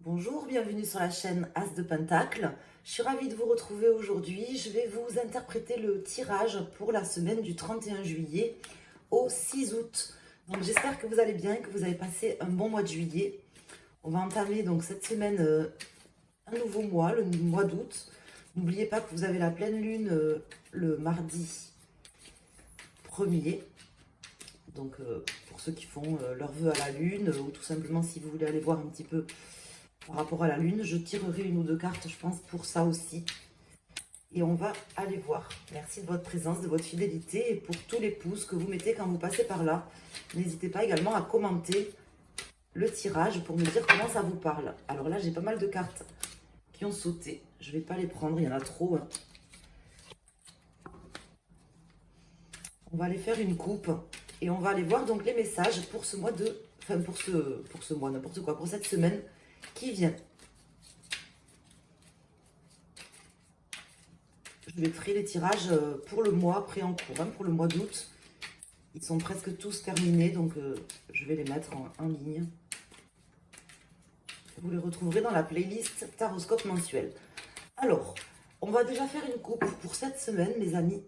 Bonjour, bienvenue sur la chaîne As de Pentacle. Je suis ravie de vous retrouver aujourd'hui. Je vais vous interpréter le tirage pour la semaine du 31 juillet au 6 août. Donc j'espère que vous allez bien, que vous avez passé un bon mois de juillet. On va entamer donc cette semaine un nouveau mois, le mois d'août. N'oubliez pas que vous avez la pleine lune le mardi 1er. Donc pour ceux qui font leur vœu à la lune ou tout simplement si vous voulez aller voir un petit peu par rapport à la lune, je tirerai une ou deux cartes, je pense, pour ça aussi. Et on va aller voir. Merci de votre présence, de votre fidélité et pour tous les pouces que vous mettez quand vous passez par là. N'hésitez pas également à commenter le tirage pour me dire comment ça vous parle. Alors là, j'ai pas mal de cartes qui ont sauté. Je ne vais pas les prendre, il y en a trop. On va aller faire une coupe et on va aller voir donc les messages pour ce mois de... Enfin, pour ce mois, n'importe quoi, pour cette semaine qui vient. Je vais trier les tirages pour le mois pris en cours, pour le mois d'août. Ils sont presque tous terminés, donc je vais les mettre en ligne. Vous les retrouverez dans la playlist Taroscope mensuel. Alors, on va déjà faire une coupe pour cette semaine, mes amis.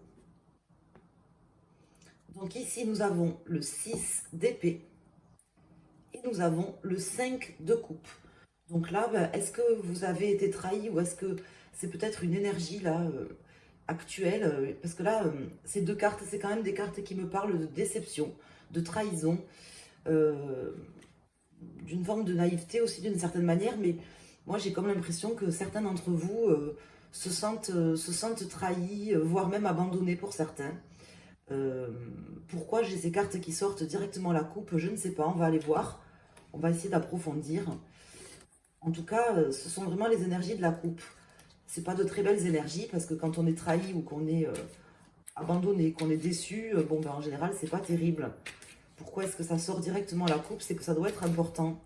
Donc ici, nous avons le 6 d'épée et nous avons le 5 de coupe. Donc là, est-ce que vous avez été trahi ou est-ce que c'est peut-être une énergie là actuelle? Parce que là, ces deux cartes, c'est quand même des cartes qui me parlent de déception, de trahison, d'une forme de naïveté aussi d'une certaine manière. Mais moi, j'ai comme l'impression que certains d'entre vous se sentent trahis, voire même abandonnés pour certains. Pourquoi j'ai ces cartes qui sortent directement à la coupe? Je ne sais pas, on va aller voir. On va essayer d'approfondir. En tout cas, ce sont vraiment les énergies de la coupe. C'est pas de très belles énergies parce que quand on est trahi ou qu'on est abandonné, qu'on est déçu, bon ben en général c'est pas terrible. Pourquoi est-ce que ça sort directement à la coupe? C'est que ça doit être important.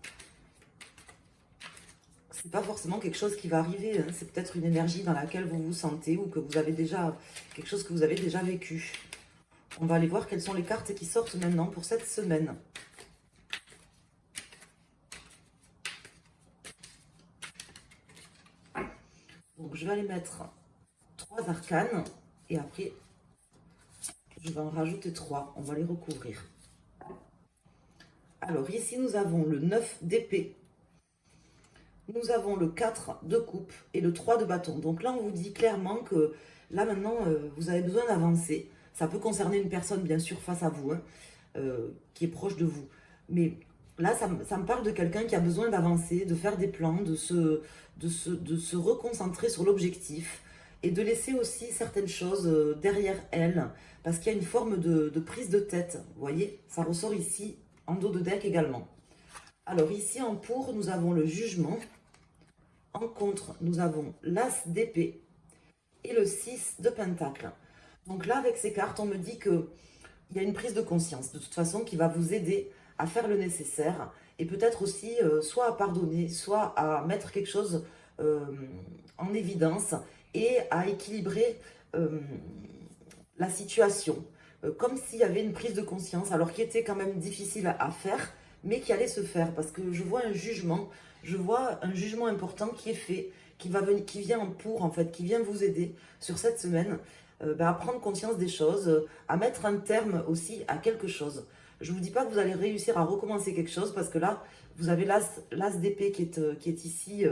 C'est pas forcément quelque chose qui va arriver. Hein. C'est peut-être une énergie dans laquelle vous vous sentez ou que vous avez déjà quelque chose que vous avez déjà vécu. On va aller voir quelles sont les cartes qui sortent maintenant pour cette semaine. Donc, je vais aller mettre 3 arcanes et après, je vais en rajouter 3. On va les recouvrir. Alors, ici, nous avons le 9 d'épée. Nous avons le 4 de coupe et le 3 de bâton. Donc là, on vous dit clairement que là, maintenant, vous avez besoin d'avancer. Ça peut concerner une personne, bien sûr, face à vous, hein, qui est proche de vous. Mais là, ça me parle de quelqu'un qui a besoin d'avancer, de faire des plans, de se reconcentrer sur l'objectif et de laisser aussi certaines choses derrière elle, parce qu'il y a une forme de prise de tête. Vous voyez, ça ressort ici en dos de deck également. Alors ici, en pour, nous avons le jugement. En contre, nous avons l'as d'épée et le 6 de pentacle. Donc là, avec ces cartes, on me dit qu'il y a une prise de conscience, de toute façon, qui va vous aider à faire le nécessaire et peut-être aussi soit à pardonner, soit à mettre quelque chose en évidence et à équilibrer la situation. Comme s'il y avait une prise de conscience, alors qui était quand même difficile à faire, mais qui allait se faire, parce que je vois un jugement important qui est fait, qui vient en pour, en fait, qui vient vous aider sur cette semaine à prendre conscience des choses, à mettre un terme aussi à quelque chose. Je ne vous dis pas que vous allez réussir à recommencer quelque chose, parce que là, vous avez l'as d'épée qui est ici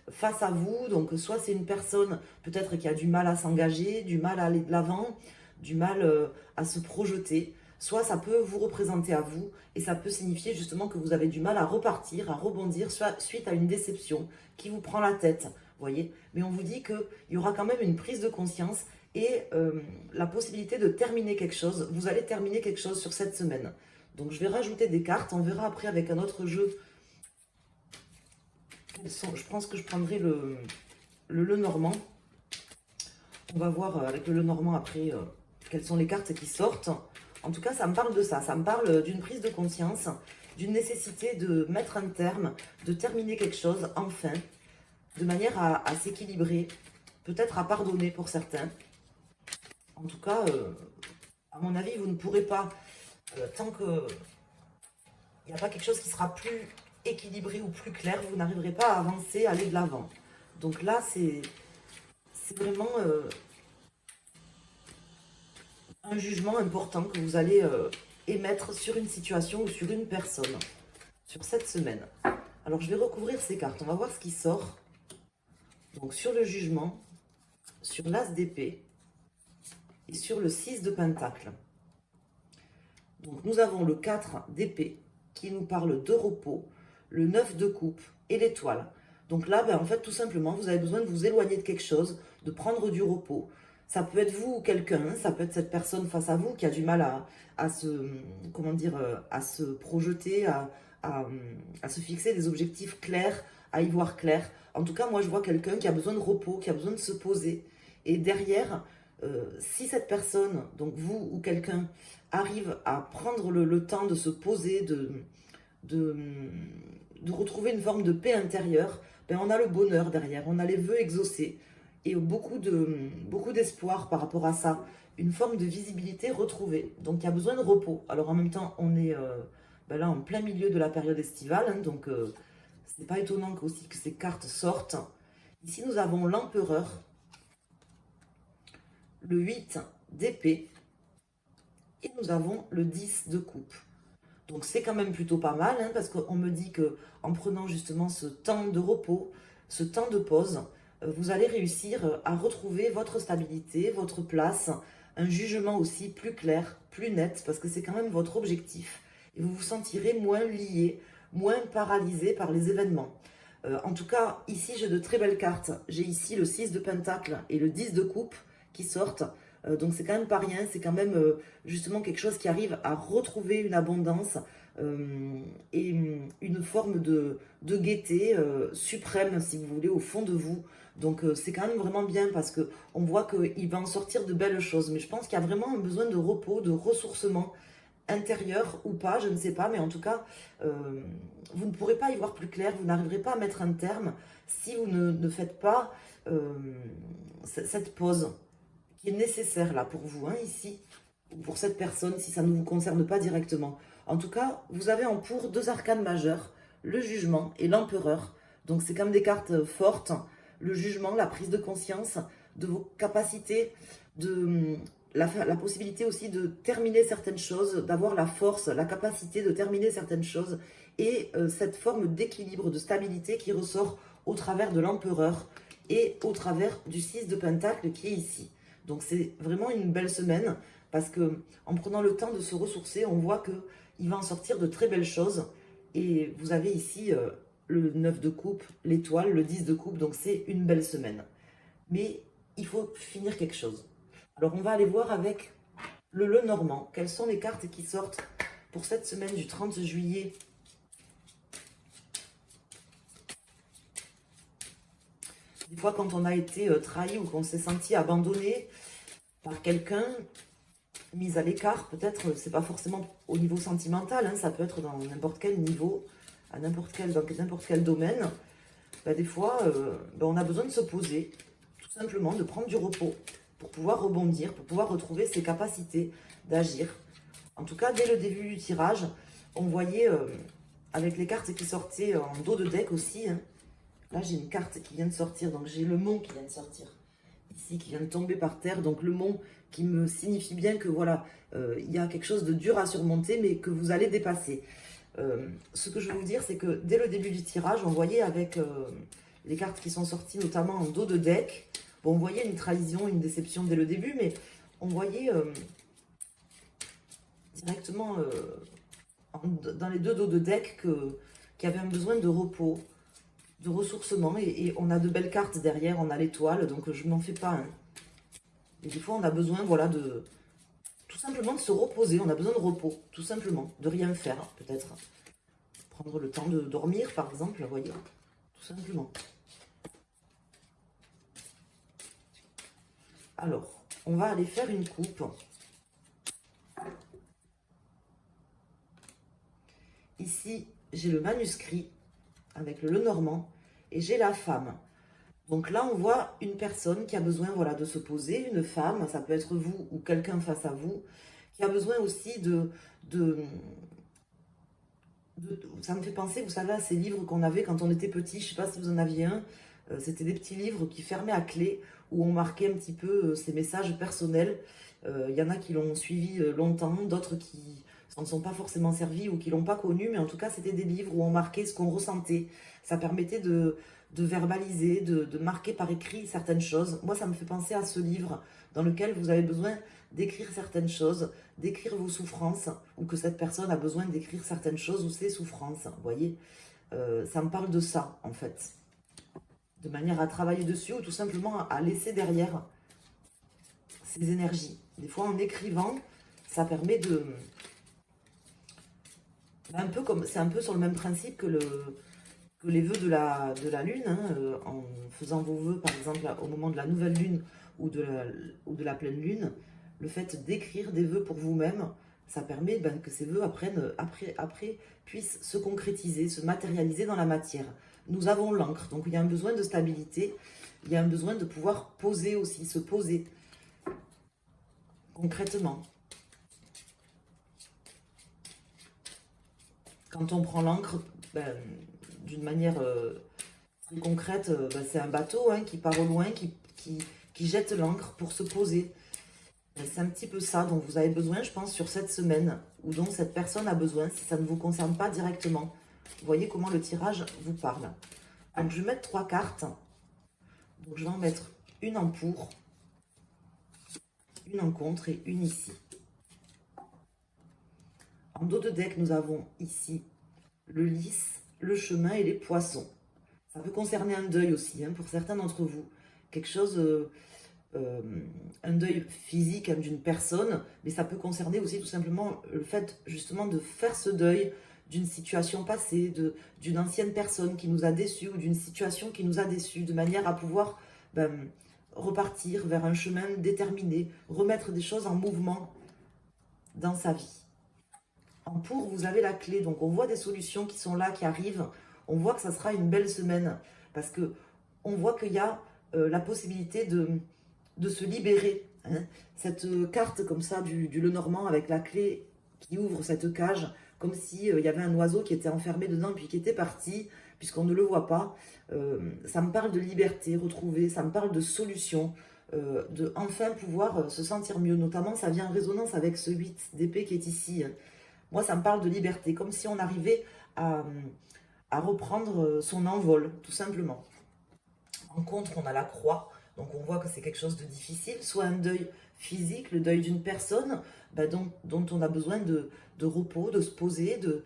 face à vous, donc soit c'est une personne peut-être qui a du mal à s'engager, du mal à aller de l'avant, du mal à se projeter, soit ça peut vous représenter à vous et ça peut signifier justement que vous avez du mal à repartir, à rebondir suite à une déception qui vous prend la tête, voyez. Mais on vous dit qu'il y aura quand même une prise de conscience et la possibilité de terminer quelque chose. Vous allez terminer quelque chose sur cette semaine. Donc je vais rajouter des cartes, on verra après avec un autre jeu. Je pense que je prendrai le Lenormand. On va voir avec le Lenormand après quelles sont les cartes qui sortent. En tout cas, ça me parle de ça. Ça me parle d'une prise de conscience, d'une nécessité de mettre un terme, de terminer quelque chose, enfin, de manière à s'équilibrer, peut-être à pardonner pour certains. En tout cas, à mon avis, vous ne pourrez pas, tant qu'il n'y a pas quelque chose qui sera plus équilibré ou plus clair, vous n'arriverez pas à avancer, à aller de l'avant. Donc là, c'est vraiment un jugement important que vous allez émettre sur une situation ou sur une personne, sur cette semaine. Alors, je vais recouvrir ces cartes. On va voir ce qui sort. Donc, sur le jugement, sur l'as d'épée et sur le 6 de pentacle. Donc, nous avons le 4 d'épée qui nous parle de repos, le 9 de coupe et l'étoile. Donc là, ben, en fait, tout simplement, vous avez besoin de vous éloigner de quelque chose, de prendre du repos. Ça peut être vous ou quelqu'un, ça peut être cette personne face à vous qui a du mal à se, comment dire, à se projeter, à se fixer des objectifs clairs, à y voir clair. En tout cas, moi, je vois quelqu'un qui a besoin de repos, qui a besoin de se poser. Et derrière, si cette personne, donc vous ou quelqu'un, arrive à prendre le temps de se poser, de, de retrouver une forme de paix intérieure, ben on a le bonheur derrière, on a les vœux exaucés et beaucoup d'espoir par rapport à ça, une forme de visibilité retrouvée. Donc il y a besoin de repos. Alors en même temps, on est ben là en plein milieu de la période estivale, hein, donc c'est pas étonnant aussi que ces cartes sortent. Ici nous avons l'empereur, le 8 d'épée et nous avons le 10 de coupe. Donc c'est quand même plutôt pas mal, hein, parce qu'on me dit que en prenant justement ce temps de repos, ce temps de pause, vous allez réussir à retrouver votre stabilité, votre place, un jugement aussi plus clair, plus net, parce que c'est quand même votre objectif. Et vous vous sentirez moins lié, moins paralysé par les événements. En tout cas, ici j'ai de très belles cartes. J'ai ici le 6 de pentacle et le 10 de coupe qui sortent. Donc c'est quand même pas rien, c'est quand même justement quelque chose qui arrive à retrouver une abondance et une forme de gaieté suprême, si vous voulez, au fond de vous. Donc c'est quand même vraiment bien parce que on voit qu'il va en sortir de belles choses. Mais je pense qu'il y a vraiment un besoin de repos, de ressourcement intérieur ou pas, je ne sais pas. Mais en tout cas, vous ne pourrez pas y voir plus clair, vous n'arriverez pas à mettre un terme si vous ne faites pas cette pause qui est nécessaire là pour vous, hein, ici, ou pour cette personne, si ça ne vous concerne pas directement. En tout cas, vous avez en pour deux arcanes majeures, le jugement et l'empereur. Donc c'est comme des cartes fortes, le jugement, la prise de conscience de vos capacités, de la possibilité aussi de terminer certaines choses, d'avoir la force, la capacité de terminer certaines choses, et cette forme d'équilibre, de stabilité qui ressort au travers de l'empereur et au travers du 6 de pentacle qui est ici. Donc c'est vraiment une belle semaine parce que en prenant le temps de se ressourcer, on voit que il va en sortir de très belles choses. Et vous avez ici le 9 de coupe, l'étoile, le 10 de coupe, donc c'est une belle semaine. Mais il faut finir quelque chose. Alors on va aller voir avec le Lenormand, quelles sont les cartes qui sortent pour cette semaine du 30 juillet. Des fois, quand on a été trahi ou qu'on s'est senti abandonné par quelqu'un, mis à l'écart, peut-être, c'est pas forcément au niveau sentimental, hein, ça peut être dans n'importe quel niveau, dans n'importe quel domaine. Ben, des fois, ben, on a besoin de se poser, tout simplement, de prendre du repos pour pouvoir rebondir, pour pouvoir retrouver ses capacités d'agir. En tout cas, dès le début du tirage, on voyait, avec les cartes qui sortaient en dos de deck aussi, hein, là, j'ai une carte qui vient de sortir, donc j'ai le mont qui vient de sortir, ici, qui vient de tomber par terre. Donc le mont qui me signifie bien que voilà, il y a quelque chose de dur à surmonter, mais que vous allez dépasser. Ce que je veux vous dire, c'est que dès le début du tirage, on voyait avec les cartes qui sont sorties, notamment en dos de deck, bon, on voyait une trahison, une déception dès le début, mais on voyait directement dans les deux dos de deck qu'il y avait un besoin de repos, de ressourcement, et on a de belles cartes derrière, on a l'étoile, donc je m'en fais pas. Hein. Et des fois, on a besoin, voilà, de tout simplement de se reposer, on a besoin de repos, tout simplement, de rien faire, peut-être. Prendre le temps de dormir, par exemple, vous voyez, tout simplement. Alors, on va aller faire une coupe. Ici, j'ai le manuscrit avec le Lenormand et j'ai la femme. Donc là, on voit une personne qui a besoin, voilà, de se poser, une femme, ça peut être vous ou quelqu'un face à vous, qui a besoin aussi ça me fait penser, vous savez, à ces livres qu'on avait quand on était petit. Je ne sais pas si vous en aviez un. C'était des petits livres qui fermaient à clé, où on marquait un petit peu ces messages personnels. Il y en a qui l'ont suivi longtemps, d'autres qui s'en sont pas forcément servis ou qui l'ont pas connu, mais en tout cas, c'était des livres où on marquait ce qu'on ressentait. Ça permettait de verbaliser, de marquer par écrit certaines choses. Moi, ça me fait penser à ce livre dans lequel vous avez besoin d'écrire certaines choses, d'écrire vos souffrances, ou que cette personne a besoin d'écrire certaines choses ou ses souffrances. Vous voyez, ça me parle de ça, en fait. De manière à travailler dessus ou tout simplement à laisser derrière ces énergies. Des fois, en écrivant, ça permet de... Un peu comme, c'est un peu sur le même principe que les vœux de la lune, hein, en faisant vos vœux, par exemple, au moment de la nouvelle lune ou de la pleine lune, le fait d'écrire des vœux pour vous-même, ça permet que ces vœux après puissent se concrétiser, se matérialiser dans la matière. Nous avons l'encre, donc il y a un besoin de stabilité, il y a un besoin de pouvoir poser aussi, se poser concrètement. Quand on prend l'encre, d'une manière très concrète, c'est un bateau qui part au loin, qui jette l'encre pour se poser. C'est un petit peu ça dont vous avez besoin, je pense, sur cette semaine, ou dont cette personne a besoin, si ça ne vous concerne pas directement. Vous voyez comment le tirage vous parle. Donc, je vais mettre 3 cartes. Donc, je vais en mettre une en pour, une en contre et une ici. En dos de deck, nous avons ici le lys, le chemin et les poissons. Ça peut concerner un deuil aussi, pour certains d'entre vous. Quelque chose, un deuil physique d'une personne, mais ça peut concerner aussi tout simplement le fait justement de faire ce deuil d'une situation passée, d'une ancienne personne qui nous a déçus ou d'une situation qui nous a déçus, de manière à pouvoir repartir vers un chemin déterminé, remettre des choses en mouvement dans sa vie. En pour, vous avez la clé, donc on voit des solutions qui sont là, qui arrivent. On voit que ça sera une belle semaine, parce que on voit qu'il y a la possibilité de se libérer. Cette carte comme ça du Lenormand avec la clé qui ouvre cette cage, comme s'il y avait un oiseau qui était enfermé dedans puis qui était parti, puisqu'on ne le voit pas. Ça me parle de liberté retrouvée, ça me parle de solution, de enfin pouvoir se sentir mieux. Notamment, ça vient en résonance avec ce 8 d'épée qui est ici. Moi, ça me parle de liberté, comme si on arrivait à reprendre son envol, tout simplement. En contre, on a la croix, donc on voit que c'est quelque chose de difficile, soit un deuil physique, le deuil d'une personne dont on a besoin de repos, de se poser, de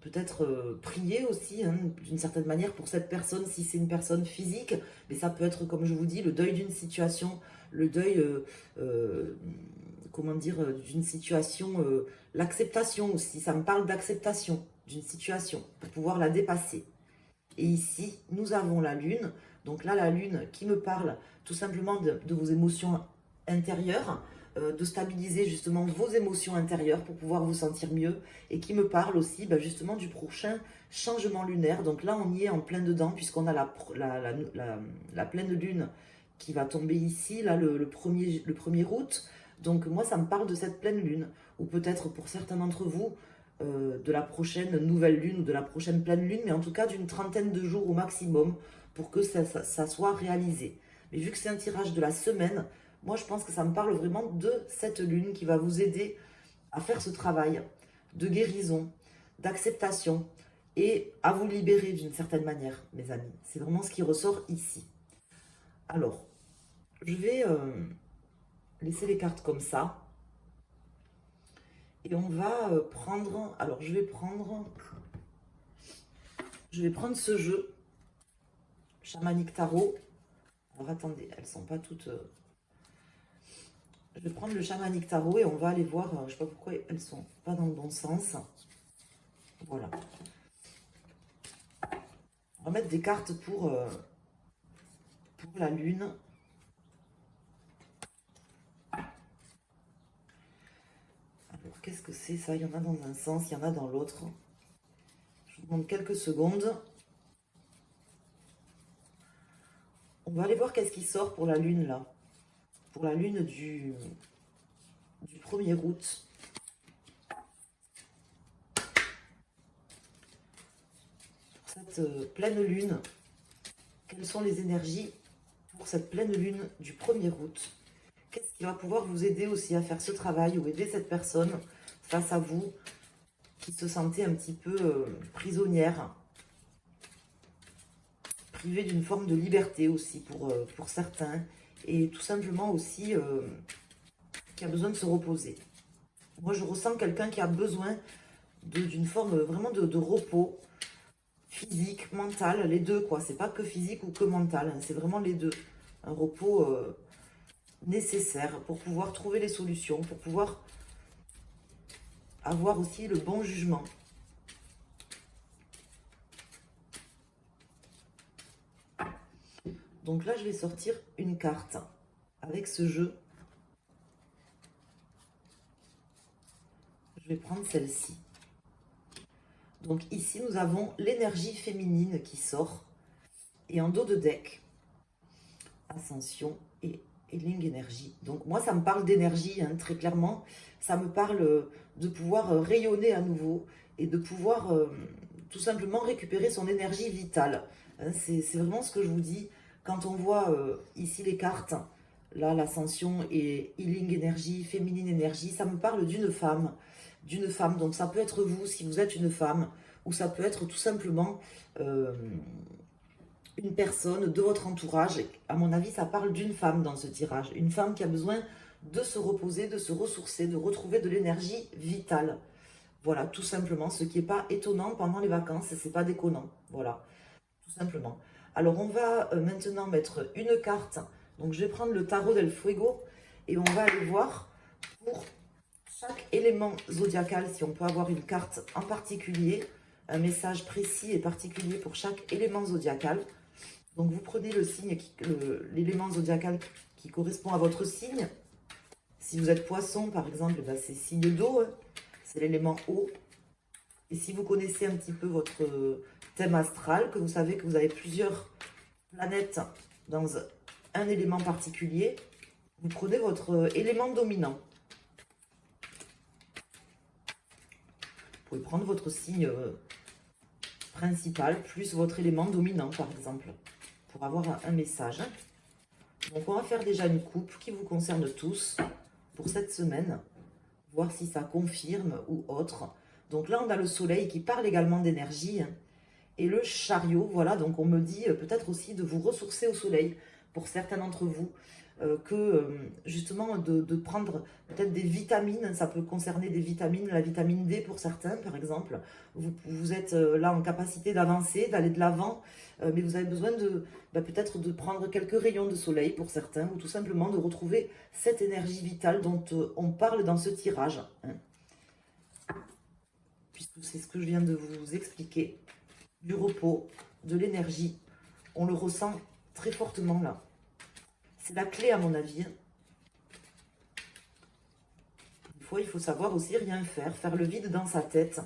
peut-être prier aussi, d'une certaine manière pour cette personne, si c'est une personne physique, mais ça peut être, comme je vous dis, le deuil d'une situation, le deuil... comment dire, d'une situation, l'acceptation aussi, ça me parle d'acceptation d'une situation, pour pouvoir la dépasser. Et ici, nous avons la lune, donc là, la lune qui me parle tout simplement de vos émotions intérieures, de stabiliser justement vos émotions intérieures pour pouvoir vous sentir mieux, et qui me parle aussi justement du prochain changement lunaire. Donc là, on y est en plein dedans, puisqu'on a la pleine lune qui va tomber ici, là, le 1er août. Donc moi, ça me parle de cette pleine lune, ou peut-être pour certains d'entre vous, de la prochaine nouvelle lune ou de la prochaine pleine lune, mais en tout cas d'une trentaine de jours au maximum pour que ça soit réalisé. Mais vu que c'est un tirage de la semaine, moi je pense que ça me parle vraiment de cette lune qui va vous aider à faire ce travail de guérison, d'acceptation et à vous libérer d'une certaine manière, mes amis. C'est vraiment ce qui ressort ici. Alors, je vais... laisser les cartes comme ça. Et on va prendre... Alors, je vais prendre ce jeu. Chamanique Tarot. Alors, attendez, elles sont pas toutes... Je vais prendre le Chamanique Tarot et on va aller voir... je sais pas pourquoi elles sont pas dans le bon sens. Voilà. On va mettre des cartes pour la lune. Qu'est-ce que c'est ça? Il y en a dans un sens, il y en a dans l'autre. Je vous demande quelques secondes. On va aller voir qu'est-ce qui sort pour la lune là. Pour la lune du 1er août. cette pleine lune. Quelles sont les énergies pour cette pleine lune du 1er août? Qu'est-ce qui va pouvoir vous aider aussi à faire ce travail ou aider cette personne face à vous qui se sentait un petit peu prisonnière, privée d'une forme de liberté aussi pour certains, et tout simplement aussi qui a besoin de se reposer. Moi, je ressens quelqu'un qui a besoin d'une forme vraiment de repos, physique, mental, les deux, quoi. C'est pas que physique ou que mental, hein, c'est vraiment les deux. Un repos nécessaire pour pouvoir trouver les solutions, pour pouvoir avoir aussi le bon jugement. Donc là, je vais sortir une carte avec ce jeu. Je vais prendre celle-ci. Donc ici, nous avons l'énergie féminine qui sort. Et en dos de deck, Ascension et Healing Energy. Donc moi, ça me parle d'énergie, hein, très clairement. Ça me parle de pouvoir rayonner à nouveau et de pouvoir tout simplement récupérer son énergie vitale. Hein, c'est vraiment ce que je vous dis. Quand on voit ici les cartes, là, l'Ascension et Healing Energy, Féminine Énergie, ça me parle d'une femme. D'une femme, donc ça peut être vous si vous êtes une femme, ou ça peut être tout simplement une personne de votre entourage. À mon avis, ça parle d'une femme dans ce tirage, une femme qui a besoin de se reposer, de se ressourcer, de retrouver de l'énergie vitale. Voilà, tout simplement, ce qui n'est pas étonnant pendant les vacances, c'est pas déconnant, voilà, tout simplement. Alors, on va maintenant mettre une carte, donc je vais prendre le tarot del fuego, et on va aller voir pour chaque élément zodiacal, si on peut avoir une carte en particulier, un message précis et particulier pour chaque élément zodiacal. Donc vous prenez le signe, l'élément zodiacal qui correspond à votre signe. Si vous êtes poisson, par exemple, ben c'est signe d'eau, hein, c'est l'élément eau. Et si vous connaissez un petit peu votre thème astral, que vous savez que vous avez plusieurs planètes dans un élément particulier, vous prenez votre élément dominant. Vous pouvez prendre votre signe principal plus votre élément dominant, par exemple, pour avoir un message. Donc, on va faire déjà une coupe qui vous concerne tous pour cette semaine, voir si ça confirme ou autre. Donc là, on a le soleil qui parle également d'énergie et le chariot. Voilà, donc on me dit peut-être aussi de vous ressourcer au soleil pour certains d'entre vous. Justement de prendre peut-être des vitamines, ça peut concerner des vitamines, la vitamine D pour certains par exemple, vous êtes là en capacité d'avancer, d'aller de l'avant, mais vous avez besoin de peut-être de prendre quelques rayons de soleil pour certains, ou tout simplement de retrouver cette énergie vitale dont on parle dans ce tirage, hein. Puisque c'est ce que je viens de vous expliquer, du repos, de l'énergie, on le ressent très fortement là. C'est la clé à mon avis. Des fois, il faut savoir aussi rien faire le vide dans sa tête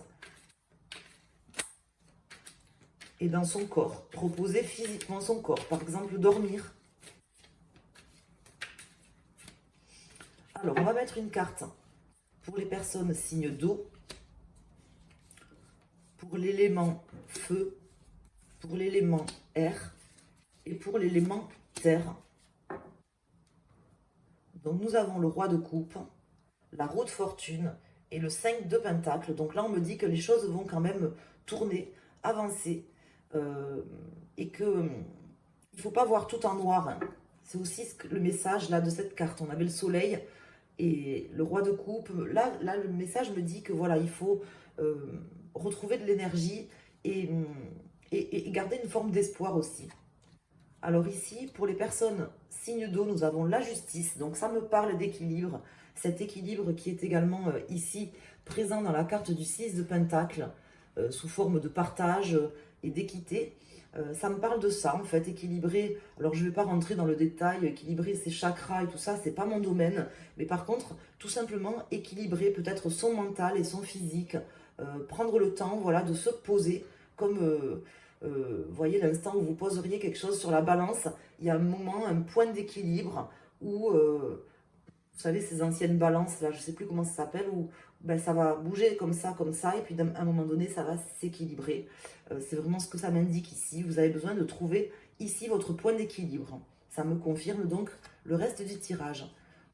et dans son corps. Reposer physiquement son corps, par exemple dormir. Alors, on va mettre une carte pour les personnes signes d'eau, pour l'élément feu, pour l'élément air et pour l'élément terre. Donc nous avons le roi de coupe, la roue de fortune et le 5 de pentacle. Donc là, on me dit que les choses vont quand même tourner, avancer. Et qu'il ne faut pas voir tout en noir, hein. C'est aussi le message là de cette carte. On avait le soleil et le roi de coupe. Là le message me dit que voilà, il faut retrouver de l'énergie et garder une forme d'espoir aussi. Alors ici, pour les personnes signes d'eau, nous avons la justice. Donc ça me parle d'équilibre. Cet équilibre qui est également ici présent dans la carte du 6 de pentacle, sous forme de partage et d'équité. Ça me parle de ça en fait, équilibrer. Alors je ne vais pas rentrer dans le détail, équilibrer ses chakras et tout ça, c'est pas mon domaine. Mais par contre, tout simplement équilibrer peut-être son mental et son physique. Prendre le temps, voilà, de se poser comme... voyez l'instant où vous poseriez quelque chose sur la balance, il y a un moment, un point d'équilibre où, vous savez, ces anciennes balances, là, je ne sais plus comment ça s'appelle, où ben, ça va bouger comme ça, et puis à un moment donné, ça va s'équilibrer. C'est vraiment ce que ça m'indique ici. Vous avez besoin de trouver ici votre point d'équilibre. Ça me confirme donc le reste du tirage.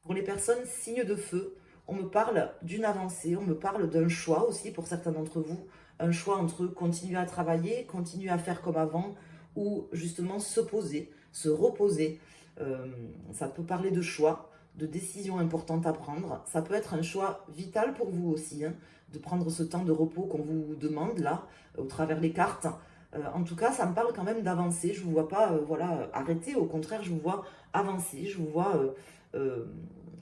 Pour les personnes signes de feu, on me parle d'une avancée, on me parle d'un choix aussi pour certains d'entre vous. Un choix entre continuer à travailler, continuer à faire comme avant, ou justement se poser, se reposer. Ça peut parler de choix, de décisions importantes à prendre. Ça peut être un choix vital pour vous aussi, hein, de prendre ce temps de repos qu'on vous demande là, au travers des cartes. En tout cas, ça me parle quand même d'avancer. Je ne vous vois pas voilà, arrêter. Au contraire, je vous vois avancer. Je vous vois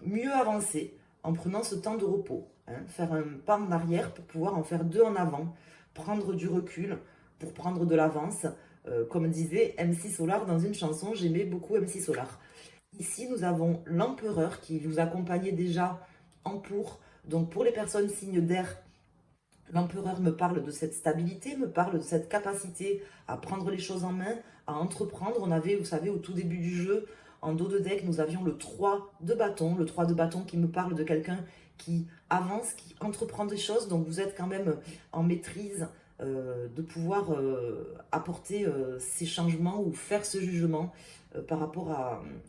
mieux avancer en prenant ce temps de repos. Hein, faire un pas en arrière pour pouvoir en faire deux en avant. Prendre du recul pour prendre de l'avance. Comme disait MC Solar dans une chanson, j'aimais beaucoup MC Solar. Ici, nous avons l'empereur qui vous accompagnait déjà en pour. Donc, pour les personnes signes d'air, l'empereur me parle de cette stabilité, me parle de cette capacité à prendre les choses en main, à entreprendre. On avait, vous savez, au tout début du jeu, en dos de deck, nous avions le 3 de bâton. Le 3 de bâton qui me parle de quelqu'un qui avance, qui entreprend des choses. Donc, vous êtes quand même en maîtrise de pouvoir apporter ces changements ou faire ce jugement par rapport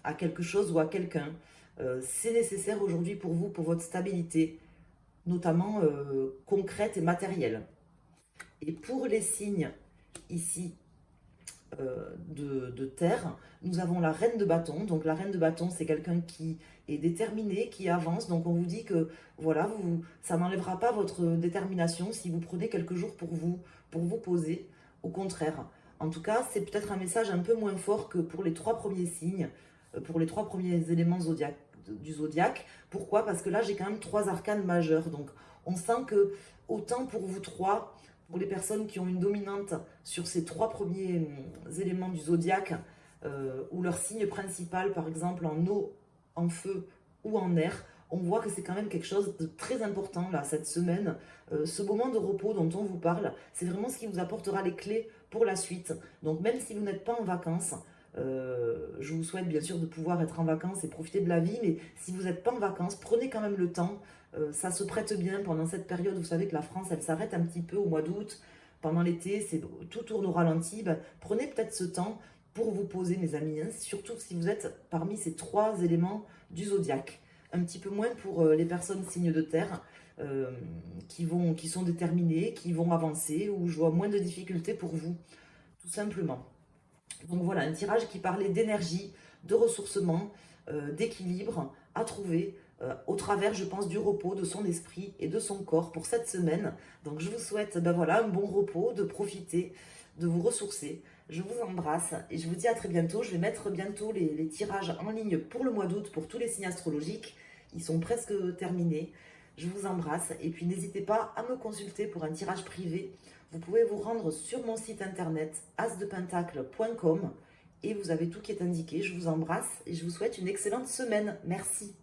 à quelque chose ou à quelqu'un. C'est nécessaire aujourd'hui pour vous, pour votre stabilité, notamment concrète et matérielle. Et pour les signes ici de terre, nous avons la reine de bâton. Donc la reine de bâton, c'est quelqu'un qui est déterminé, qui avance. Donc on vous dit que voilà, ça n'enlèvera pas votre détermination si vous prenez quelques jours pour vous poser. Au contraire. En tout cas, c'est peut-être un message un peu moins fort que pour les 3 premiers signes, pour les 3 premiers éléments du zodiaque. Pourquoi? Parce que là, j'ai quand même 3 arcanes majeurs. Donc on sent que autant pour vous 3, pour les personnes qui ont une dominante sur ces 3 premiers éléments du zodiaque, ou leur signe principal, par exemple en eau, en feu ou en air, on voit que c'est quand même quelque chose de très important là, cette semaine. Ce moment de repos dont on vous parle, c'est vraiment ce qui vous apportera les clés pour la suite. Donc même si vous n'êtes pas en vacances, je vous souhaite bien sûr de pouvoir être en vacances et profiter de la vie, mais si vous n'êtes pas en vacances, prenez quand même le temps. Ça se prête bien pendant cette période. Vous savez que la France, elle s'arrête un petit peu au mois d'août. Pendant l'été, tout tourne au ralenti. Ben, prenez peut-être ce temps pour vous poser, mes amis, hein, surtout si vous êtes parmi ces 3 éléments du zodiaque. Un petit peu moins pour les personnes signes de terre qui sont déterminées, qui vont avancer, où je vois moins de difficultés pour vous, tout simplement. Donc voilà, un tirage qui parlait d'énergie, de ressourcement, d'équilibre à trouver au travers, je pense, du repos de son esprit et de son corps pour cette semaine. Donc je vous souhaite ben voilà, un bon repos, de profiter, de vous ressourcer. Je vous embrasse et je vous dis à très bientôt. Je vais mettre bientôt les tirages en ligne pour le mois d'août pour tous les signes astrologiques. Ils sont presque terminés. Je vous embrasse et puis n'hésitez pas à me consulter pour un tirage privé. Vous pouvez vous rendre sur mon site internet asdepentacle.com et vous avez tout qui est indiqué. Je vous embrasse et je vous souhaite une excellente semaine. Merci.